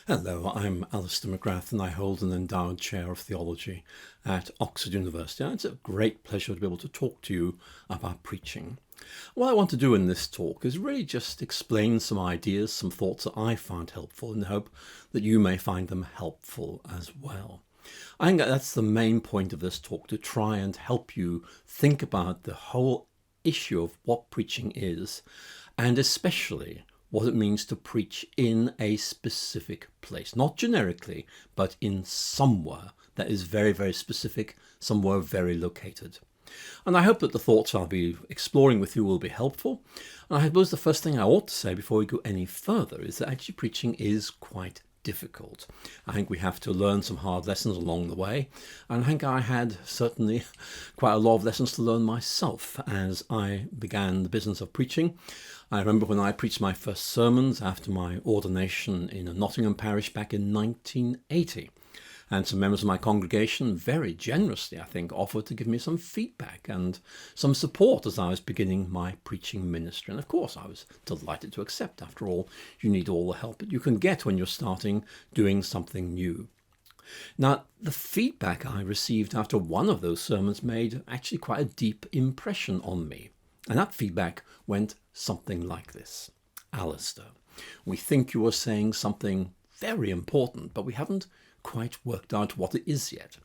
Hello, I'm Alister McGrath and I hold an endowed chair of theology at Oxford University. And it's a great pleasure to be able to talk to you about preaching. What I want to do in this talk is really just explain some ideas, some thoughts that I find helpful, in the hope that you may find them helpful as well. I think that's the main point of this talk, to try and help you think about the whole issue of what preaching is, and especially what it means to preach in a specific place, not generically, but in somewhere that is very, very specific, somewhere very located. And I hope that the thoughts I'll be exploring with you will be helpful. And I suppose the first thing I ought to say before we go any further is that actually preaching is quite difficult. I think we have to learn some hard lessons along the way, and I think I had certainly quite a lot of lessons to learn myself as I began the business of preaching. I remember when I preached my first sermons after my ordination in a Nottingham parish back in 1980. And some members of my congregation very generously, I think, offered to give me some feedback and some support as I was beginning my preaching ministry. And of course, I was delighted to accept. After all, you need all the help that you can get when you're starting doing something new. Now, the feedback I received after one of those sermons made actually quite a deep impression on me. And that feedback went something like this. Alister, we think you are saying something very important, but we haven't quite worked out what it is yet.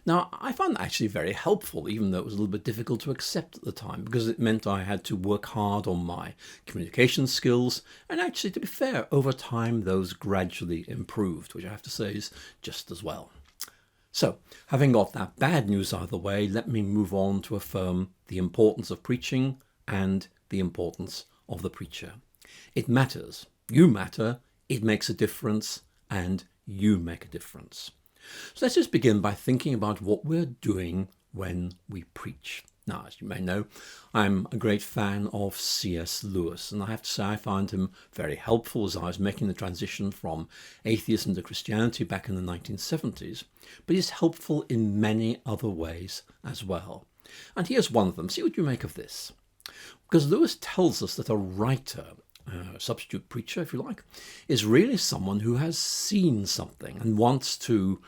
Now, I found that actually very helpful, even though it was a little bit difficult to accept at the time, because it meant I had to work hard on my communication skills, and actually, to be fair, over time those gradually improved, which I have to say is just as well. So, having got that bad news out of the way, let me move on to affirm the importance of preaching and the importance of the preacher. It matters. You matter. It makes a difference, and you make a difference. So let's just begin by thinking about what we're doing when we preach. Now, as you may know, I'm a great fan of C.S. Lewis, and I have to say I found him very helpful as I was making the transition from atheism to Christianity back in the 1970s, but he's helpful in many other ways as well. And here's one of them. See what you make of this. Because Lewis tells us that a writer, substitute preacher, if you like, is really someone who has seen something and wants to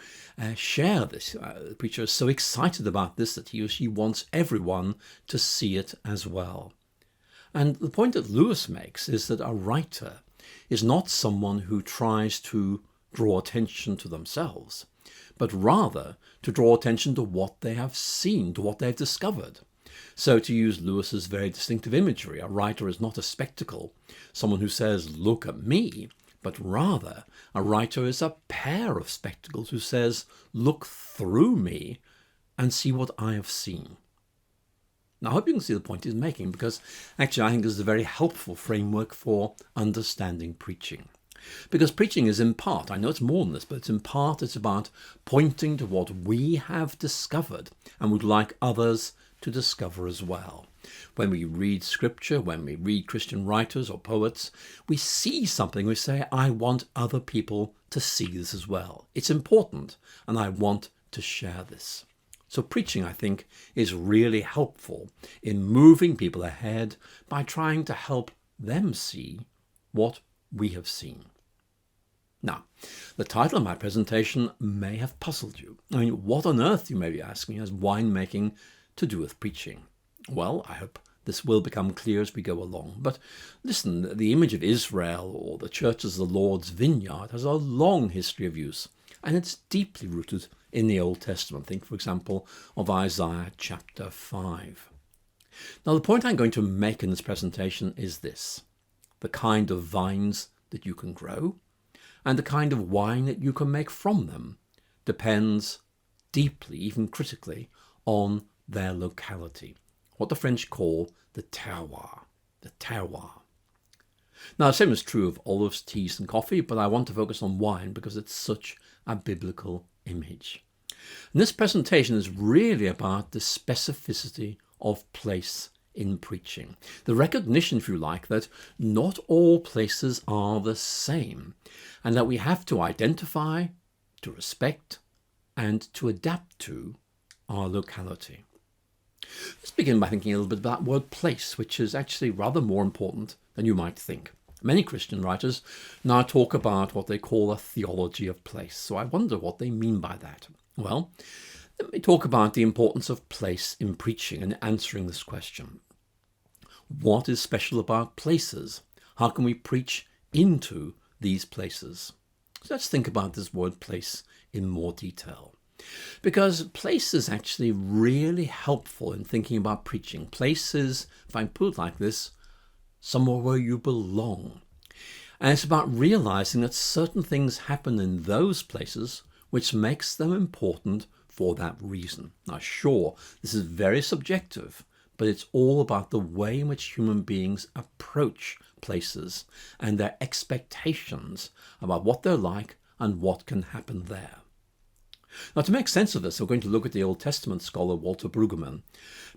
share this. The preacher is so excited about this that he or she wants everyone to see it as well. And the point that Lewis makes is that a writer is not someone who tries to draw attention to themselves, but rather to draw attention to what they have seen, to what they've discovered. So, to use Lewis's very distinctive imagery, a writer is not a spectacle, someone who says, look at me, but rather a writer is a pair of spectacles who says, look through me and see what I have seen. Now, I hope you can see the point he's making, because actually I think this is a very helpful framework for understanding preaching. Because preaching is in part, I know it's more than this, but it's about pointing to what we have discovered and would like others to discover as well. When we read scripture, when we read Christian writers or poets, we see something, we say, I want other people to see this as well. It's important, and I want to share this. So preaching, I think, is really helpful in moving people ahead by trying to help them see what we have seen. Now, the title of my presentation may have puzzled you. I mean, what on earth, you may be asking, has winemaking to do with preaching? Well, I hope this will become clear as we go along. But listen, the image of Israel or the church as the Lord's vineyard has a long history of use, and it's deeply rooted in the Old Testament. Think, for example, of Isaiah chapter 5. Now, the point I'm going to make in this presentation is this: the kind of vines that you can grow and the kind of wine that you can make from them depends deeply, even critically, on their locality, what the French call the terroir. The terroir. Now, the same is true of olives, teas, and coffee, but I want to focus on wine because it's such a biblical image. And this presentation is really about the specificity of place in preaching. The recognition, if you like, that not all places are the same, and that we have to identify, to respect, and to adapt to our locality. Let's begin by thinking a little bit about the word place, which is actually rather more important than you might think. Many Christian writers now talk about what they call a theology of place. So I wonder what they mean by that. Well, let me talk about the importance of place in preaching and answering this question. What is special about places? How can we preach into these places? So let's think about this word place in more detail. Because place is actually really helpful in thinking about preaching. Place is, if I put it like this, somewhere where you belong. And it's about realizing that certain things happen in those places which makes them important for that reason. Now, sure, this is very subjective, but it's all about the way in which human beings approach places and their expectations about what they're like and what can happen there. Now, to make sense of this, we're going to look at the Old Testament scholar Walter Brueggemann,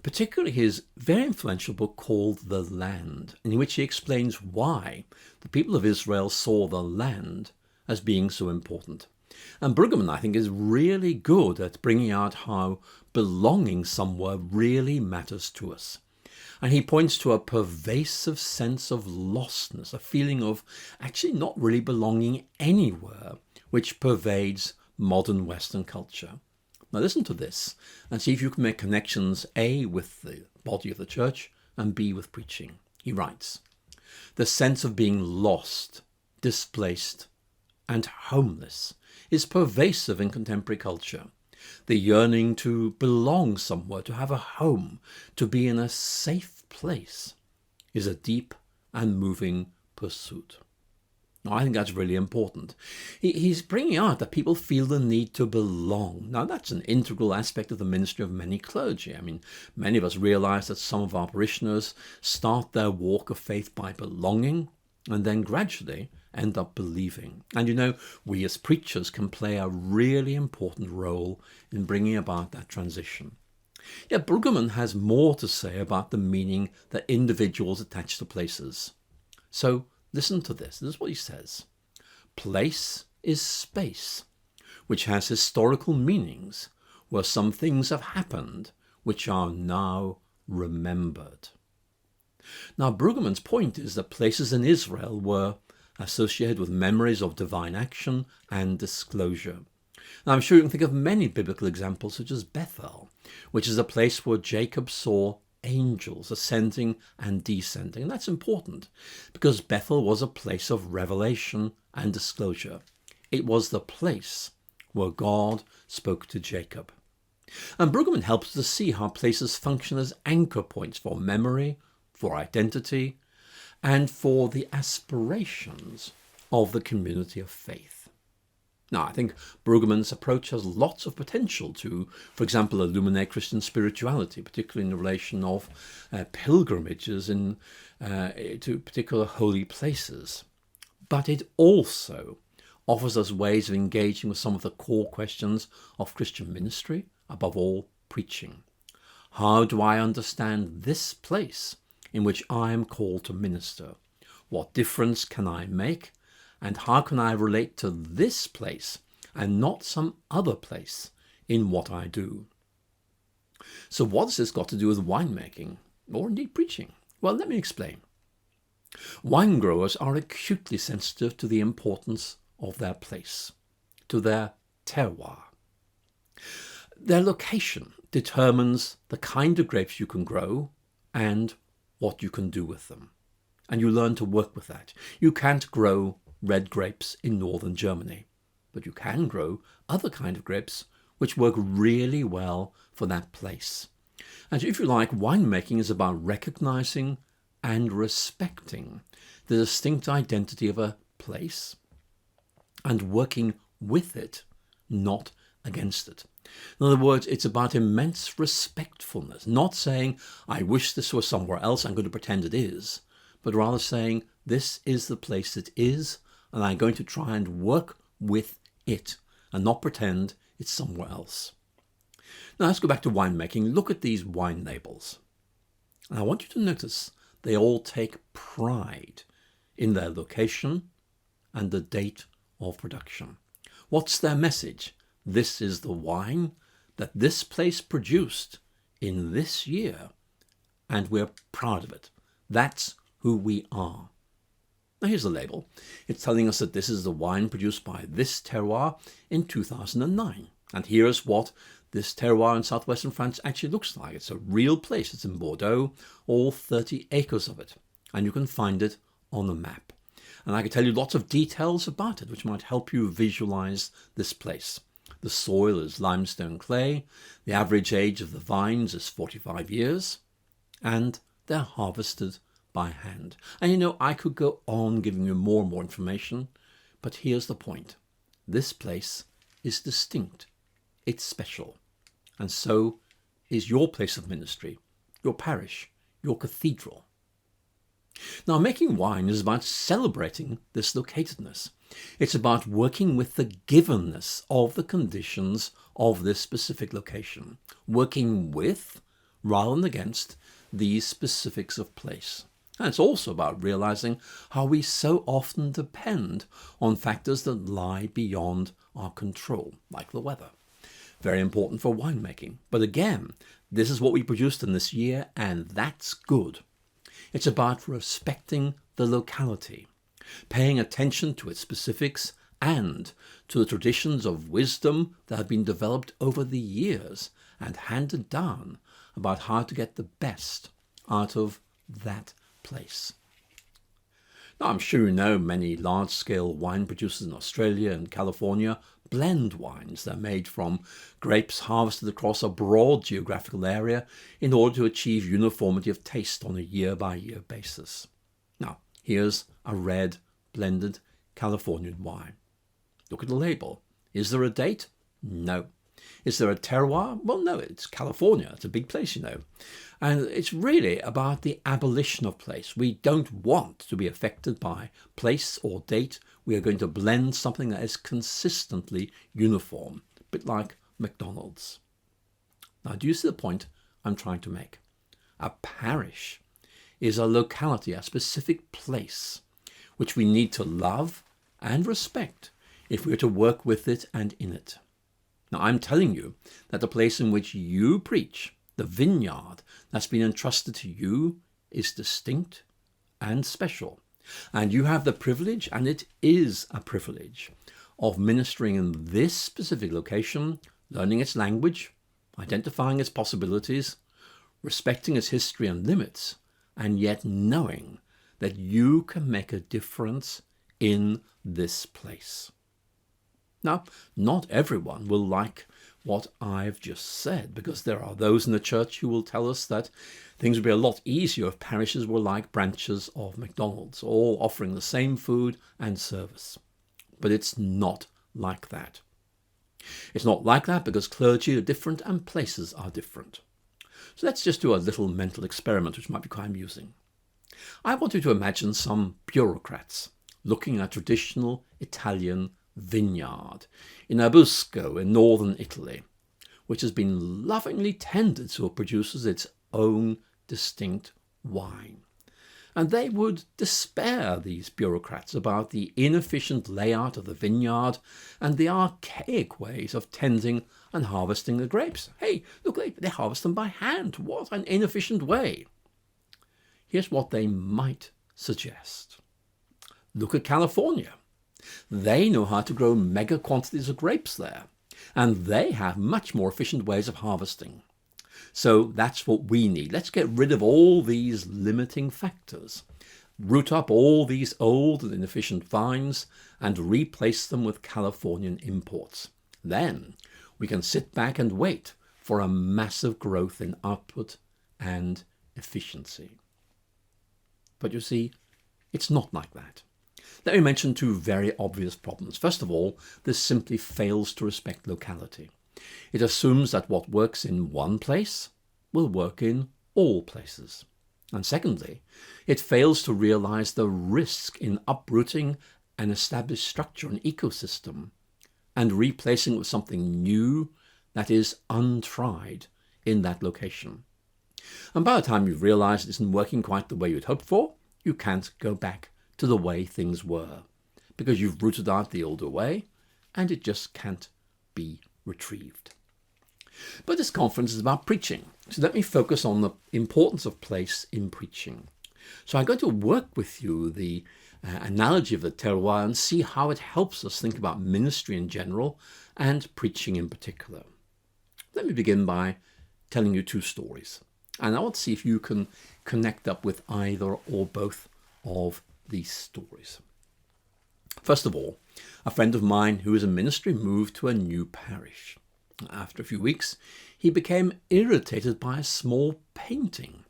particularly his very influential book called The Land, in which he explains why the people of Israel saw the land as being so important. And Brueggemann, I think, is really good at bringing out how belonging somewhere really matters to us. And he points to a pervasive sense of lostness, a feeling of actually not really belonging anywhere, which pervades modern Western culture. Now listen to this and see if you can make connections, A, with the body of the church and B, with preaching. He writes, "The sense of being lost, displaced, and homeless is pervasive in contemporary culture. The yearning to belong somewhere, to have a home, to be in a safe place is a deep and moving pursuit." Now, I think that's really important. He's bringing out that people feel the need to belong. Now, that's an integral aspect of the ministry of many clergy. I mean, many of us realize that some of our parishioners start their walk of faith by belonging and then gradually end up believing. And you know, we as preachers can play a really important role in bringing about that transition. Yet Brueggemann has more to say about the meaning that individuals attach to places. So listen to this. This is what he says. Place is space, which has historical meanings where some things have happened which are now remembered. Now, Brueggemann's point is that places in Israel were associated with memories of divine action and disclosure. Now, I'm sure you can think of many biblical examples, such as Bethel, which is a place where Jacob saw angels ascending and descending. And that's important because Bethel was a place of revelation and disclosure. It was the place where God spoke to Jacob. And Brueggemann helps us to see how places function as anchor points for memory, for identity, and for the aspirations of the community of faith. Now, I think Brueggemann's approach has lots of potential to, for example, illuminate Christian spirituality, particularly in the relation of pilgrimages to particular holy places. But it also offers us ways of engaging with some of the core questions of Christian ministry, above all, preaching. How do I understand this place in which I am called to minister? What difference can I make? And how can I relate to this place and not some other place in what I do? So what has this got to do with winemaking, or indeed preaching? Well, let me explain. Wine growers are acutely sensitive to the importance of their place, to their terroir. Their location determines the kind of grapes you can grow and what you can do with them. And you learn to work with that. You can't grow red grapes in northern Germany, but you can grow other kind of grapes which work really well for that place. And if you like, winemaking is about recognizing and respecting the distinct identity of a place and working with it, not against it. In other words, it's about immense respectfulness, not saying, I wish this were somewhere else, I'm going to pretend it is, but rather saying, this is the place it is, and I'm going to try and work with it and not pretend it's somewhere else. Now let's go back to winemaking. Look at these wine labels. And I want you to notice they all take pride in their location and the date of production. What's their message? This is the wine that this place produced in this year, and we're proud of it. That's who we are. Now here's the label. It's telling us that this is the wine produced by this terroir in 2009. And here's what this terroir in southwestern France actually looks like. It's a real place. It's in Bordeaux, all 30 acres of it. And you can find it on the map. And I can tell you lots of details about it, which might help you visualize this place. The soil is limestone clay. The average age of the vines is 45 years. And they're harvested by hand. And you know, I could go on giving you more and more information, but here's the point. This place is distinct. It's special. And so is your place of ministry, your parish, your cathedral. Now, making wine is about celebrating this locatedness. It's about working with the givenness of the conditions of this specific location, working with rather than against these specifics of place. And it's also about realizing how we so often depend on factors that lie beyond our control, like the weather. Very important for winemaking. But again, this is what we produced in this year, and that's good. It's about respecting the locality, paying attention to its specifics and to the traditions of wisdom that have been developed over the years and handed down about how to get the best out of that place. Now, I'm sure you know many large-scale wine producers in Australia and California blend wines. They're made from grapes harvested across a broad geographical area in order to achieve uniformity of taste on a year-by-year basis. Now, here's a red, blended Californian wine. Look at the label. Is there a date? No. Is there a terroir? Well, no, it's California. It's a big place, you know. And it's really about the abolition of place. We don't want to be affected by place or date. We are going to blend something that is consistently uniform, a bit like McDonald's. Now, do you see the point I'm trying to make? A parish is a locality, a specific place, which we need to love and respect if we are to work with it and in it. Now, I'm telling you that the place in which you preach, the vineyard that's been entrusted to you, is distinct and special. And you have the privilege, and it is a privilege, of ministering in this specific location, learning its language, identifying its possibilities, respecting its history and limits, and yet knowing that you can make a difference in this place. Now, not everyone will like what I've just said, because there are those in the church who will tell us that things would be a lot easier if parishes were like branches of McDonald's, all offering the same food and service. But it's not like that. It's not like that because clergy are different and places are different. So let's just do a little mental experiment, which might be quite amusing. I want you to imagine some bureaucrats looking at a traditional Italian vineyard in Abusco in northern Italy, which has been lovingly tended so it produces its own distinct wine. And they would despair, these bureaucrats, about the inefficient layout of the vineyard and the archaic ways of tending and harvesting the grapes. Hey, look, they harvest them by hand. What an inefficient way. Here's what they might suggest. Look at California. They know how to grow mega quantities of grapes there, and they have much more efficient ways of harvesting. So that's what we need. Let's get rid of all these limiting factors, root up all these old and inefficient vines, and replace them with Californian imports. Then we can sit back and wait for a massive growth in output and efficiency. But you see, it's not like that. Let me mention two very obvious problems. First of all, this simply fails to respect locality. It assumes that what works in one place will work in all places. And secondly, it fails to realize the risk in uprooting an established structure and ecosystem and replacing it with something new that is untried in that location. And by the time you've realized it isn't working quite the way you'd hoped for, you can't go back to the way things were, because you've rooted out the older way and it just can't be retrieved. But this conference is about preaching, so let me focus on the importance of place in preaching. So I'm going to work with you the analogy of the terroir and see how it helps us think about ministry in general and preaching in particular. Let me begin by telling you two stories, and I want to see if you can connect up with either or both of these stories. First of all, a friend of mine who is in ministry moved to a new parish. After a few weeks, he became irritated by a small painting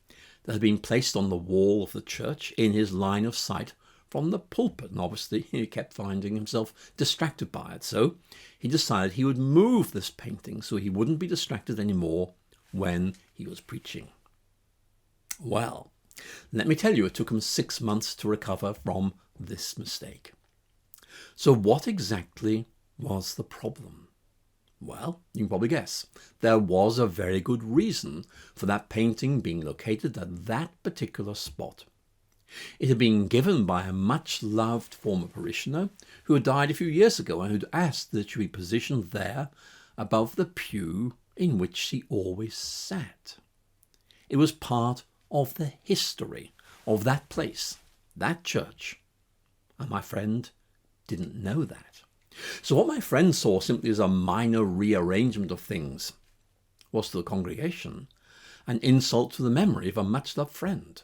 that had been placed on the wall of the church in his line of sight from the pulpit, and obviously he kept finding himself distracted by it. So he decided he would move this painting so he wouldn't be distracted anymore when he was preaching. Well, let me tell you, it took him 6 months to recover from this mistake. So what exactly was the problem? Well, you can probably guess. There was a very good reason for that painting being located at that particular spot. It had been given by a much-loved former parishioner who had died a few years ago and who'd asked that it should be positioned there above the pew in which she always sat. It was part of the history of that place, that church, and my friend didn't know that. So what my friend saw simply as a minor rearrangement of things was to the congregation an insult to the memory of a much-loved friend.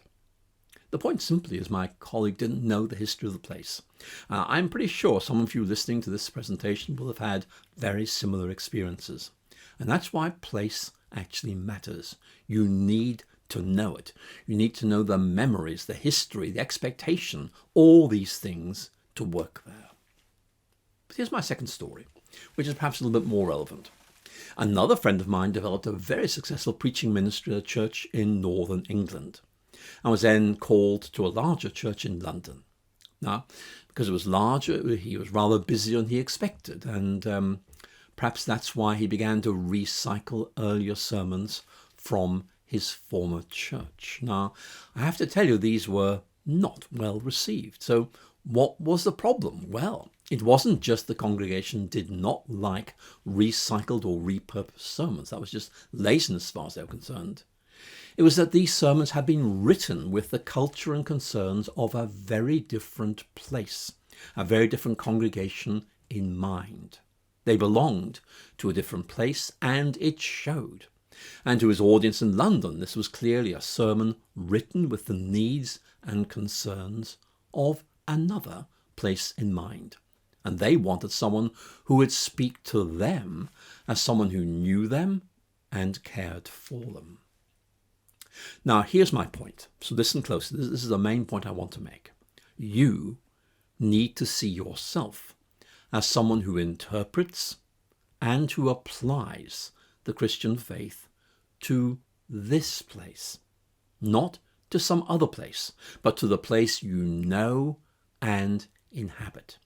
The point simply is my colleague didn't know the history of the place. I'm pretty sure some of you listening to this presentation will have had very similar experiences. And that's why place actually matters. You need to know it. You need to know the memories, the history, the expectation, all these things to work there. But here's my second story, which is perhaps a little bit more relevant. Another friend of mine developed a very successful preaching ministry at a church in northern England and was then called to a larger church in London. Now, because it was larger, he was rather busier than he expected, and perhaps that's why he began to recycle earlier sermons from his former church. Now, I have to tell you, these were not well received. So what was the problem? Well, it wasn't just the congregation did not like recycled or repurposed sermons. That was just laziness as far as they were concerned. It was that these sermons had been written with the culture and concerns of a very different place, a very different congregation in mind. They belonged to a different place, and it showed. And to his audience in London, this was clearly a sermon written with the needs and concerns of another place in mind. And they wanted someone who would speak to them as someone who knew them and cared for them. Now, here's my point. So listen closely. This is the main point I want to make. You need to see yourself as someone who interprets and who applies the Christian faith to this place, not to some other place, but to the place you know and inhabit.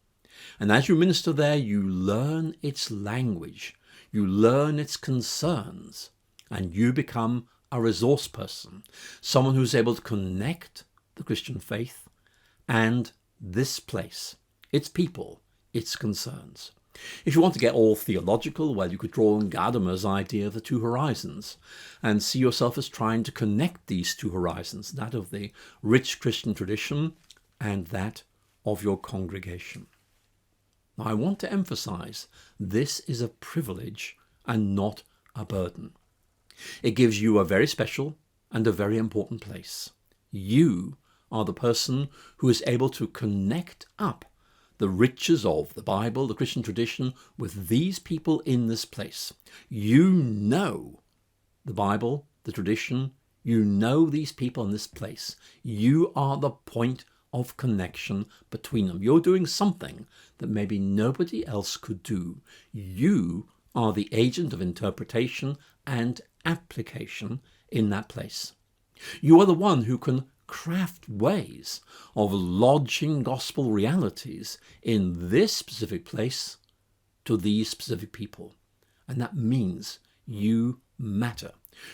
And as you minister there, you learn its language, you learn its concerns, and you become a resource person, someone who's able to connect the Christian faith and this place, its people, its concerns. If you want to get all theological, well, you could draw on Gadamer's idea of the two horizons and see yourself as trying to connect these two horizons, that of the rich Christian tradition and that of your congregation. Now, I want to emphasize this is a privilege and not a burden. It gives you a very special and a very important place. You are the person who is able to connect up the riches of the Bible, the Christian tradition, with these people in this place. You know the Bible, the tradition. You know these people in this place. You are the point of connection between them. You're doing something that maybe nobody else could do. You are the agent of interpretation and application in that place. You are the one who can craft ways of lodging gospel realities in this specific place to these specific people. And that means you matter.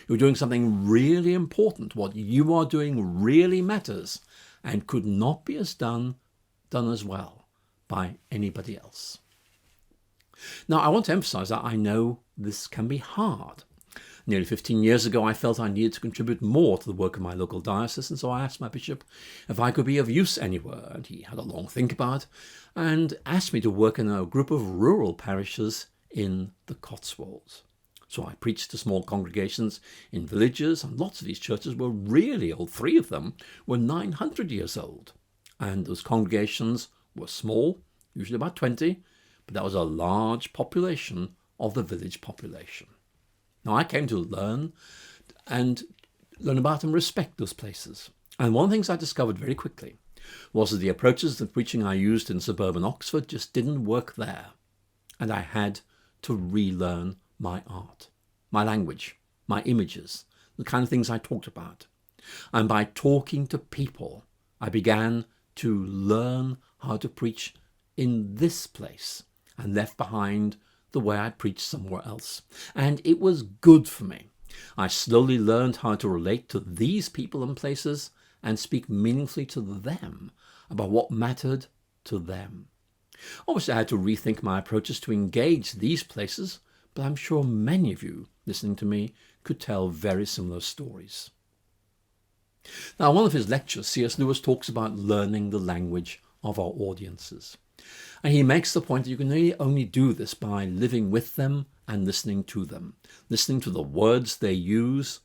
You're doing something really important. What you are doing really matters and could not be done as well by anybody else. Now, I want to emphasize that I know this can be hard. Nearly 15 years ago, I felt I needed to contribute more to the work of my local diocese, and so I asked my bishop if I could be of use anywhere, and he had a long think about it and asked me to work in a group of rural parishes in the Cotswolds. So I preached to small congregations in villages, and lots of these churches were really old. 3 of them were 900 years old. And those congregations were small, usually about 20, but that was a large population of the village population. Now I came to learn about and respect those places. And one of the things I discovered very quickly was that the approaches to preaching I used in suburban Oxford just didn't work there. And I had to relearn my art, my language, my images, the kind of things I talked about. And by talking to people, I began to learn how to preach in this place and left behind the way I preached somewhere else. And it was good for me. I slowly learned how to relate to these people and places and speak meaningfully to them about what mattered to them. Obviously, I had to rethink my approaches to engage these places, but I'm sure many of you listening to me could tell very similar stories. Now, in one of his lectures, C.S. Lewis talks about learning the language of our audiences. And he makes the point that you can really only do this by living with them and listening to them, listening to the words they use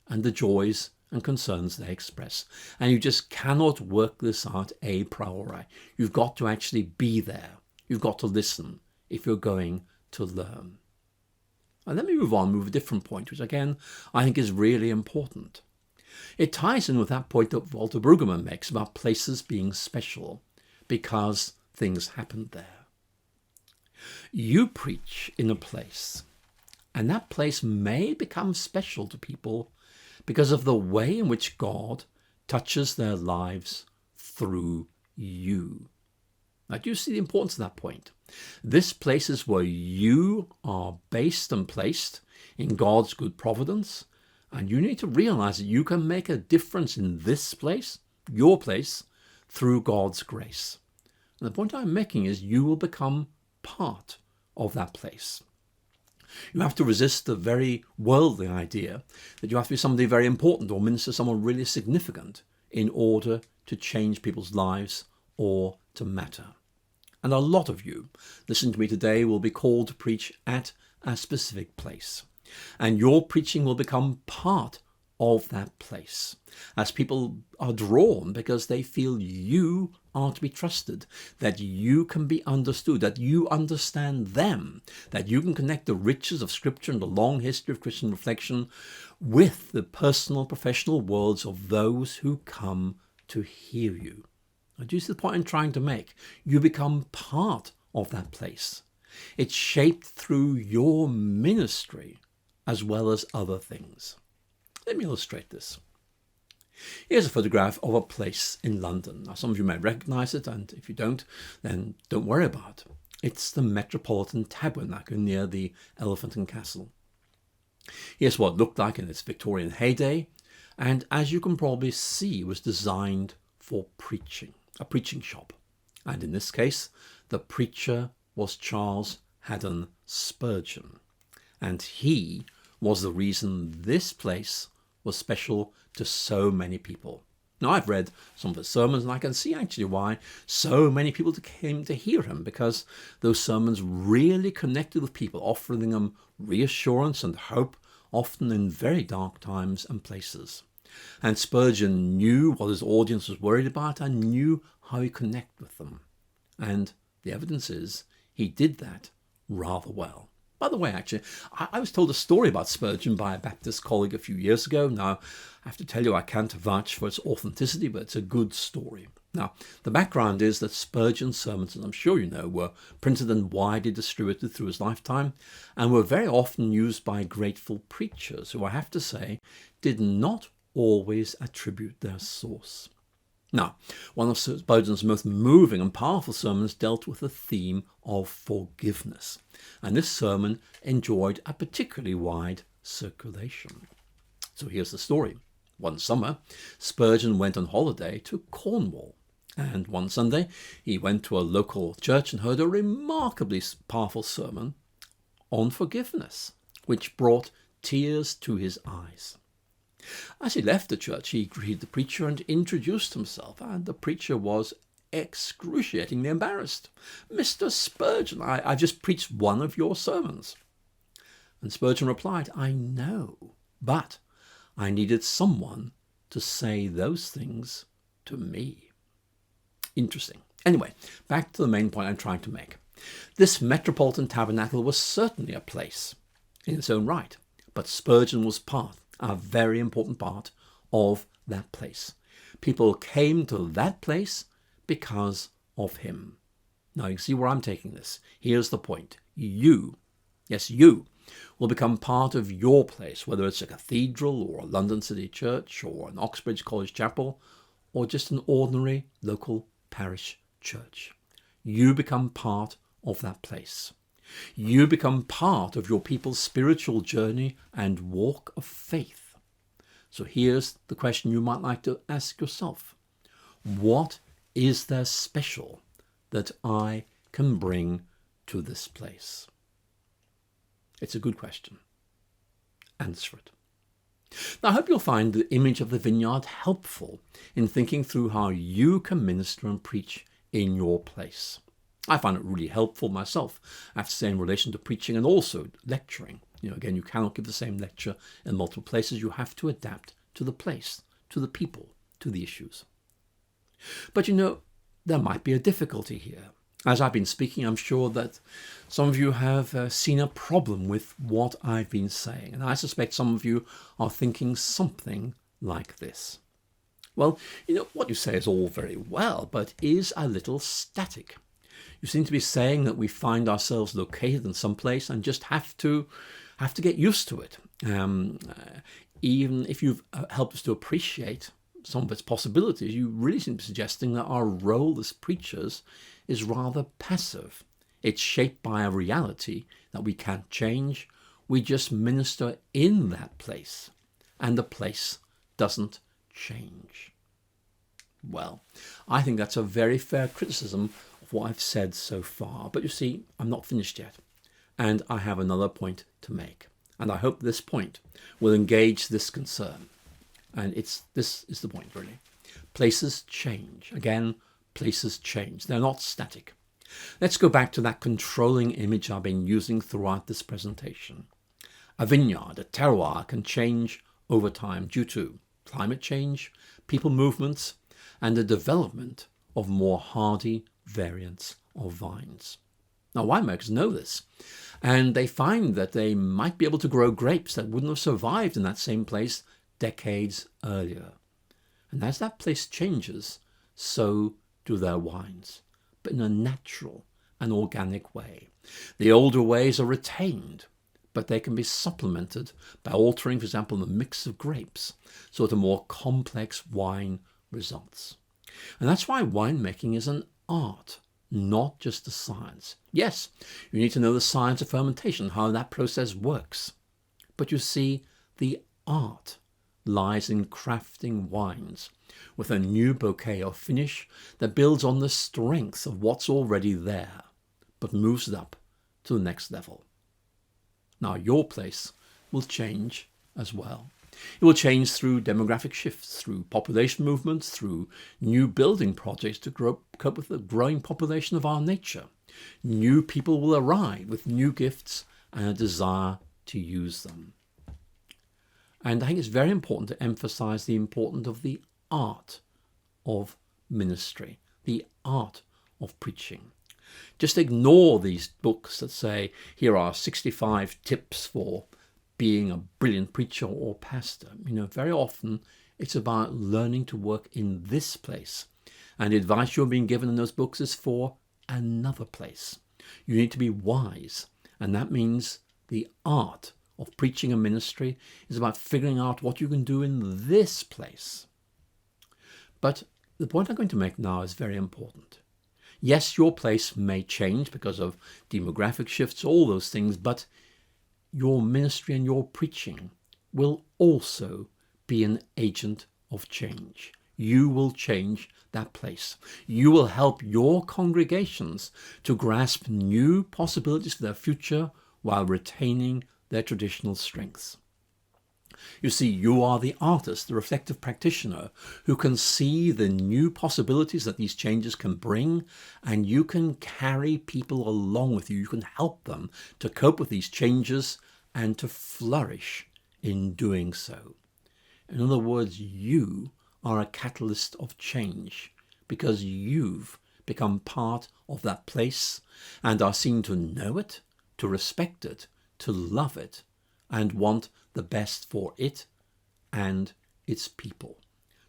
and the joys and concerns they express. And you just cannot work this out a priori. You've got to actually be there. You've got to listen if you're going to learn. And let me move a different point, which again, I think is really important. It ties in with that point that Walter Brueggemann makes about places being special because things happened there. You preach in a place, and that place may become special to people because of the way in which God touches their lives through you. Now, do you see the importance of that point? This place is where you are based and placed in God's good providence, and you need to realize that you can make a difference in this place, your place, through God's grace. And the point I'm making is you will become part of that place. You have to resist the very worldly idea that you have to be somebody very important or minister someone really significant in order to change people's lives or to matter. And a lot of you listening to me today will be called to preach at a specific place. And your preaching will become part of that place as people are drawn because they feel you are to be trusted, that you can be understood, that you understand them, that you can connect the riches of Scripture and the long history of Christian reflection with the personal, professional worlds of those who come to hear you. Now, do you see the point I'm trying to make? You become part of that place. It's shaped through your ministry as well as other things. Let me illustrate this. Here's a photograph of a place in London. Now, some of you may recognize it, and if you don't, then don't worry about it. It's the Metropolitan Tabernacle near the Elephant and Castle. Here's what it looked like in its Victorian heyday, and as you can probably see, was designed for preaching, a preaching shop. And in this case, the preacher was Charles Haddon Spurgeon, and he was the reason this place was special to so many people. Now, I've read some of his sermons, and I can see actually why so many people came to hear him, because those sermons really connected with people, offering them reassurance and hope, often in very dark times and places. And Spurgeon knew what his audience was worried about and knew how he connected with them. And the evidence is he did that rather well. By the way, actually, I was told a story about Spurgeon by a Baptist colleague a few years ago. Now, I have to tell you, I can't vouch for its authenticity, but it's a good story. Now, the background is that Spurgeon's sermons, as I'm sure you know, were printed and widely distributed through his lifetime and were very often used by grateful preachers who, I have to say, did not always attribute their source. Now, one of Spurgeon's most moving and powerful sermons dealt with the theme of forgiveness, and this sermon enjoyed a particularly wide circulation. So here's the story. One summer, Spurgeon went on holiday to Cornwall, and one Sunday he went to a local church and heard a remarkably powerful sermon on forgiveness, which brought tears to his eyes. As he left the church, he greeted the preacher and introduced himself, and the preacher was excruciatingly embarrassed. "Mr. Spurgeon, I just preached one of your sermons." And Spurgeon replied, "I know, but I needed someone to say those things to me." Interesting. Anyway, back to the main point I'm trying to make. This metropolitan tabernacle was certainly a place in its own right, but Spurgeon was a very important part of that place. People came to that place because of him. Now you see where I'm taking this. Here's the point. You, yes, you, will become part of your place, whether it's a cathedral or a London City Church or an Oxbridge College Chapel or just an ordinary local parish church. You become part of that place. You become part of your people's spiritual journey and walk of faith. So here's the question you might like to ask yourself. What is there special that I can bring to this place? It's a good question. Answer it. Now, I hope you'll find the image of the vineyard helpful in thinking through how you can minister and preach in your place. I find it really helpful myself, I have to say, in relation to preaching and also lecturing. Again, you cannot give the same lecture in multiple places. You have to adapt to the place, to the people, to the issues. But there might be a difficulty here. As I've been speaking, I'm sure that some of you have seen a problem with what I've been saying. And I suspect some of you are thinking something like this. Well, what you say is all very well, but is a little static. You seem to be saying that we find ourselves located in some place and just have to get used to it. Even if you've helped us to appreciate some of its possibilities, you really seem to be suggesting that our role as preachers is rather passive. It's shaped by a reality that we can't change. We just minister in that place, and the place doesn't change. Well, I think that's a very fair criticism of what I've said so far. But you see, I'm not finished yet, and I have another point to make. And I hope this point will engage this concern. And this is the point, really. Places change. Again, places change. They're not static. Let's go back to that controlling image I've been using throughout this presentation. A vineyard, a terroir, can change over time due to climate change, people movements, and the development of more hardy variants of vines. Now, winemakers know this, and they find that they might be able to grow grapes that wouldn't have survived in that same place decades earlier. And as that place changes, so do their wines, but in a natural and organic way. The older ways are retained, but they can be supplemented by altering, for example, the mix of grapes, so that a more complex wine results. And that's why winemaking is an art, not just a science. Yes, you need to know the science of fermentation, how that process works. But you see, the art lies in crafting wines with a new bouquet of finish that builds on the strength of what's already there, but moves it up to the next level. Now, your place will change as well. It will change through demographic shifts, through population movements, through new building projects to cope with the growing population of our nature. New people will arrive with new gifts and a desire to use them. And I think it's very important to emphasize the importance of the art of ministry, the art of preaching. Just ignore these books that say, here are 65 tips for being a brilliant preacher or pastor. Very often it's about learning to work in this place. And the advice you're being given in those books is for another place. You need to be wise. And that means the art of preaching and ministry is about figuring out what you can do in this place. But the point I'm going to make now is very important. Yes, your place may change because of demographic shifts, all those things, but your ministry and your preaching will also be an agent of change. You will change that place. You will help your congregations to grasp new possibilities for their future while retaining their traditional strengths. You see, you are the artist, the reflective practitioner, who can see the new possibilities that these changes can bring, and you can carry people along with you. You can help them to cope with these changes and to flourish in doing so. In other words, you are a catalyst of change because you've become part of that place and are seen to know it, to respect it, to love it, and want the best for it and its people.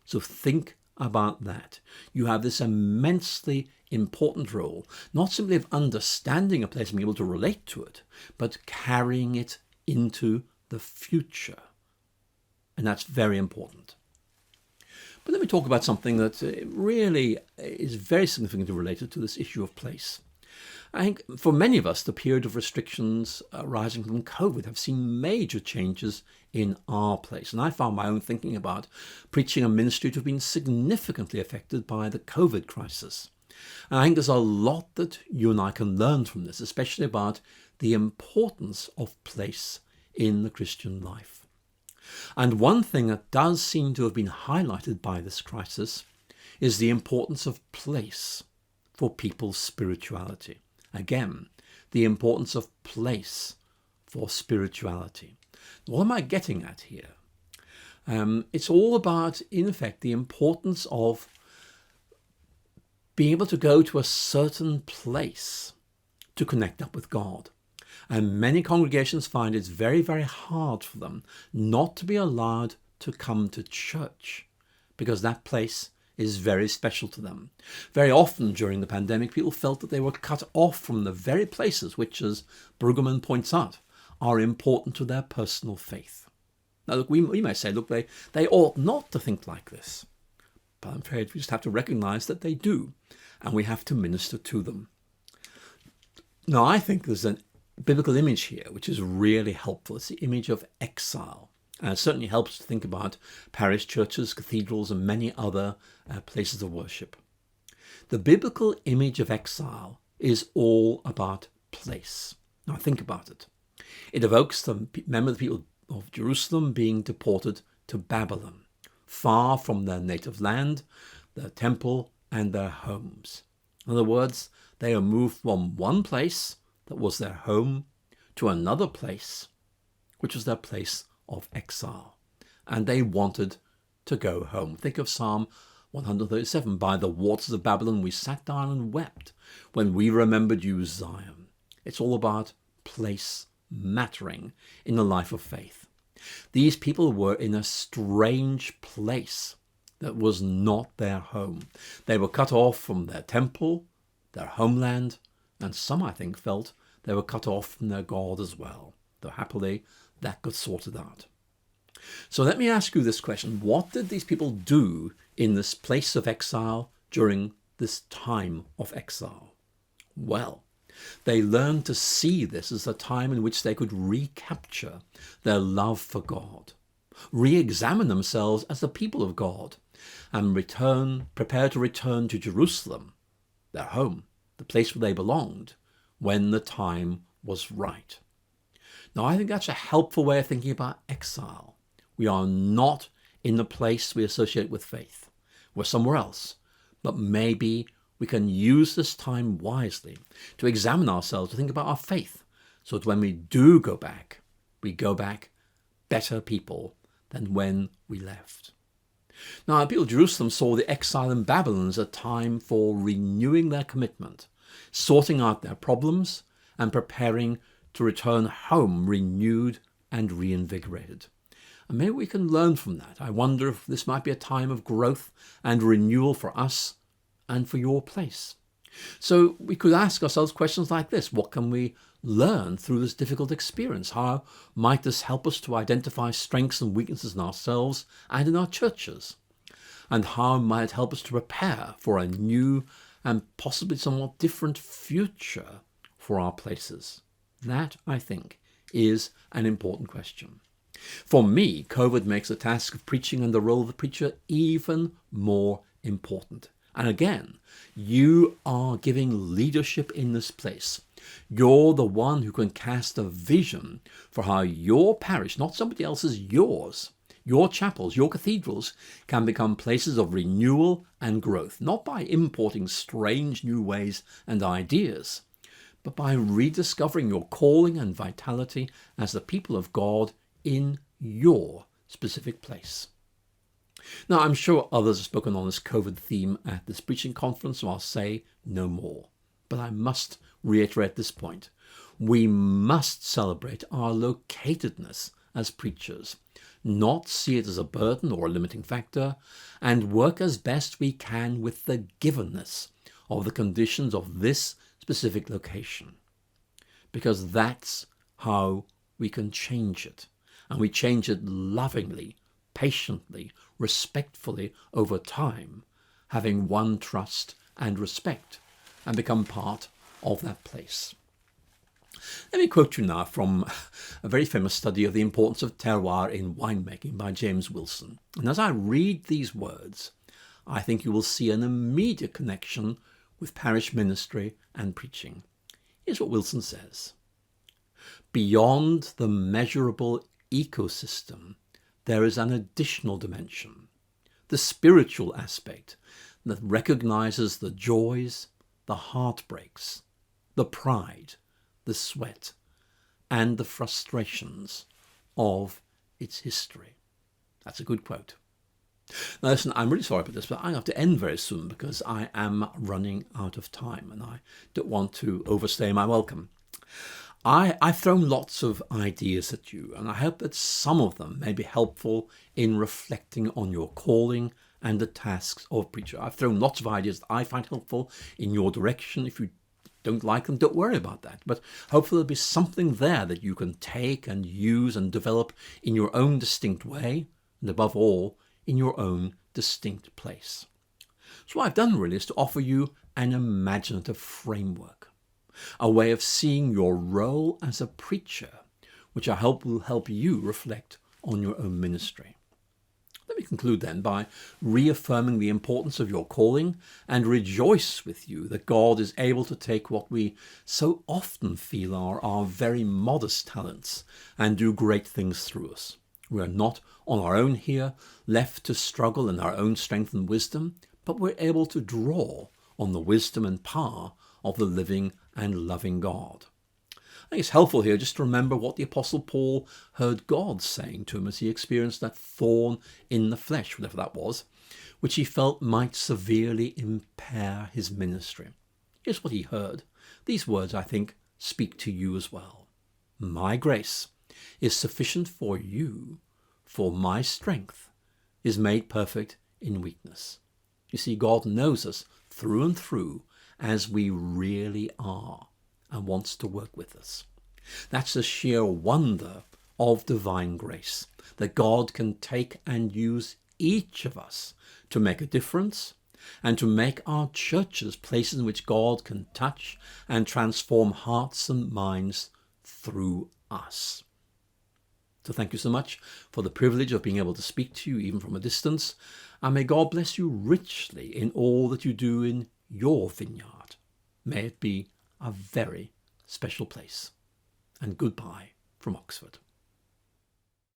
So think about that. You have this immensely important role, not simply of understanding a place and being able to relate to it, but carrying it into the future. And that's very important. But let me talk about something that really is very significantly related to this issue of place. I think for many of us, the period of restrictions arising from COVID have seen major changes in our place. And I found my own thinking about preaching and ministry to have been significantly affected by the COVID crisis. And I think there's a lot that you and I can learn from this, especially about the importance of place in the Christian life. And one thing that does seem to have been highlighted by this crisis is the importance of place for people's spirituality. Again, the importance of place for spirituality. What am I getting at here? It's all about, in effect, the importance of being able to go to a certain place to connect up with God. And many congregations find it's very, very hard for them not to be allowed to come to church because that place is very special to them. Very often during the pandemic, people felt that they were cut off from the very places which, as Brueggemann points out, are important to their personal faith. Now, look, we may say, look, they ought not to think like this. But I'm afraid we just have to recognize that they do, and we have to minister to them. Now, I think there's a biblical image here which is really helpful. It's the image of exile. And it certainly helps to think about parish churches, cathedrals, and many other places of worship. The biblical image of exile is all about place. Now think about it. It evokes the memory of the people of Jerusalem being deported to Babylon, far from their native land, their temple, and their homes. In other words, they are moved from one place that was their home to another place, which was their place of exile, and they wanted to go home. Think of Psalm 137, by the waters of Babylon we sat down and wept when we remembered you, Zion. It's all about place mattering in the life of faith. These people were in a strange place that was not their home. They were cut off from their temple, their homeland, and some, I think, felt they were cut off from their God as well, though happily that got sorted out. So let me ask you this question. What did these people do in this place of exile during this time of exile? Well, they learned to see this as a time in which they could recapture their love for God, re-examine themselves as the people of God, and prepare to return to Jerusalem, their home, the place where they belonged, when the time was right. Now, I think that's a helpful way of thinking about exile. We are not in the place we associate with faith. We're somewhere else. But maybe we can use this time wisely to examine ourselves, to think about our faith, so that when we do go back, we go back better people than when we left. Now, the people of Jerusalem saw the exile in Babylon as a time for renewing their commitment, sorting out their problems, and preparing to return home renewed and reinvigorated. And maybe we can learn from that. I wonder if this might be a time of growth and renewal for us and for your place. So we could ask ourselves questions like this. What can we learn through this difficult experience? How might this help us to identify strengths and weaknesses in ourselves and in our churches? And how might it help us to prepare for a new and possibly somewhat different future for our places? That, I think, is an important question. For me, COVID makes the task of preaching and the role of the preacher even more important And again, you are giving leadership in this place. You're the one who can cast a vision for how your parish, not somebody else's, yours, your chapels, your cathedrals, can become places of renewal and growth, not by importing strange new ways and ideas, but by rediscovering your calling and vitality as the people of God in your specific place. Now, I'm sure others have spoken on this COVID theme at this preaching conference, so I'll say no more. But I must reiterate this point. We must celebrate our locatedness as preachers, not see it as a burden or a limiting factor, and work as best we can with the givenness of the conditions of this specific location. Because that's how we can change it. And we change it lovingly, patiently, respectfully over time, having won trust and respect and become part of that place. Let me quote you now from a very famous study of the importance of terroir in winemaking by James Wilson. And as I read these words, I think you will see an immediate connection with parish ministry and preaching. Here's what Wilson says. Beyond the measurable ecosystem, there is an additional dimension, the spiritual aspect that recognizes the joys, the heartbreaks, the pride, the sweat, and the frustrations of its history. That's a good quote. Now listen, I'm really sorry about this, but I have to end very soon because I am running out of time and I don't want to overstay my welcome. I've thrown lots of ideas at you, and I hope that some of them may be helpful in reflecting on your calling and the tasks of preacher. I've thrown lots of ideas that I find helpful in your direction. If you don't like them, don't worry about that. But hopefully there'll be something there that you can take and use and develop in your own distinct way, and above all, in your own distinct place. So what I've done really is to offer you an imaginative framework, a way of seeing your role as a preacher, which I hope will help you reflect on your own ministry. Let me conclude then by reaffirming the importance of your calling and rejoice with you that God is able to take what we so often feel are our very modest talents and do great things through us. We are not on our own here, left to struggle in our own strength and wisdom, but we're able to draw on the wisdom and power of the living and loving God. I think it's helpful here just to remember what the Apostle Paul heard God saying to him as he experienced that thorn in the flesh, whatever that was, which he felt might severely impair his ministry. Here's what he heard. These words, I think, speak to you as well. My grace is sufficient for you, for my strength is made perfect in weakness. You see, God knows us through and through as we really are and wants to work with us. That's the sheer wonder of divine grace, that God can take and use each of us to make a difference and to make our churches places in which God can touch and transform hearts and minds through us. So thank you so much for the privilege of being able to speak to you even from a distance, and may God bless you richly in all that you do in your vineyard. May it be a very special place. And goodbye from Oxford.